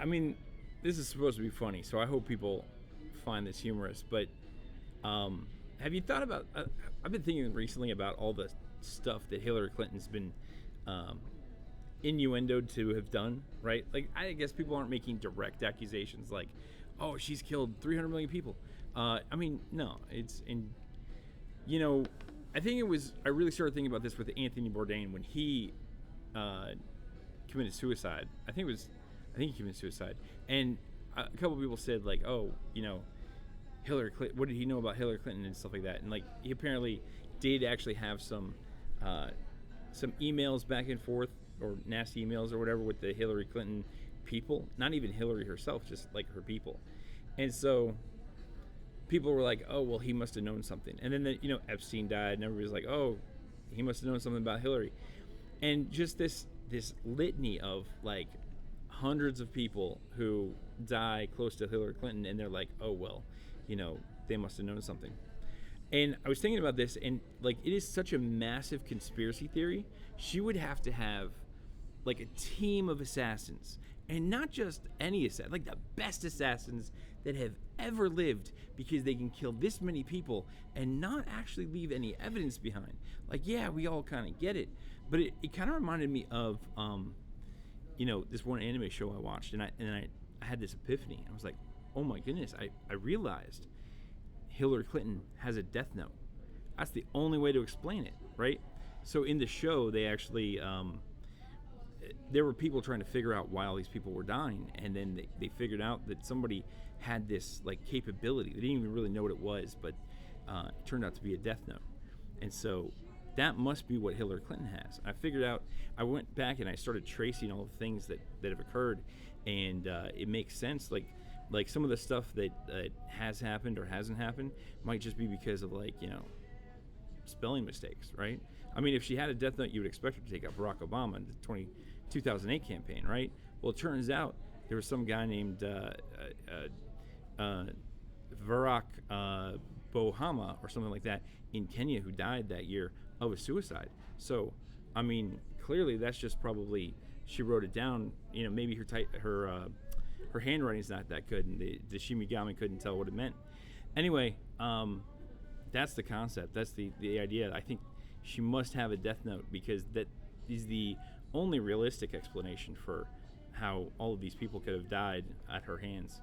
mean, this is supposed to be funny, so I hope people find this humorous. But have you thought about? I've been thinking recently about all the stuff that Hillary Clinton's been um, innuendoed to have done. Right? Like, I guess people aren't making direct accusations like, "Oh, she's killed 300 million people." I mean, no, it's in. You know, I think it was. I really started thinking about this with Anthony Bourdain when he uh, committed suicide. I think he committed suicide, and a couple of people said like, "Oh, Hillary Clinton. What did he know about Hillary Clinton and stuff like that?" And like, he apparently did actually have uh, some emails back and forth or nasty emails or whatever with the Hillary Clinton people. Not even Hillary herself, just like her people. And so people were like, "Oh, well, he must have known something." And then Epstein died, and everybody was like, "Oh, he must have known something about Hillary." And just this litany of like hundreds of people who die close to Hillary Clinton, and they're like, "Oh well, they must have known something." And I was thinking about this, and like, it is such a massive conspiracy theory. She would have to have like a team of assassins, and not just any assassin, like the best assassins that have ever lived, because they can kill this many people and not actually leave any evidence behind. Like, yeah, we all kind of get it, but it kind of reminded me of this one anime show I watched, and I had this epiphany. I was like, oh my goodness, I realized Hillary Clinton has a death note. That's the only way to explain it, right? So in the show, they actually there were people trying to figure out why all these people were dying, and then they figured out that somebody had this like capability. They didn't even really know what it was, but it turned out to be a death note. And so that must be what Hillary Clinton has. I figured out. I went back and I started tracing all the things that have occurred, and it makes sense. Like some of the stuff that has happened or hasn't happened might just be because of spelling mistakes, right? I mean, if she had a death note, you would expect her to take out Barack Obama in the 2008 campaign, right? Well, it turns out there was some guy named Barack Bohama or something like that in Kenya who died that year of a suicide. So, I mean, clearly that's just probably she wrote it down. Maybe her handwriting's not that good, and the Shimigami couldn't tell what it meant. Anyway, that's the concept. That's the idea. I think she must have a death note, because that is the only realistic explanation for how all of these people could have died at her hands.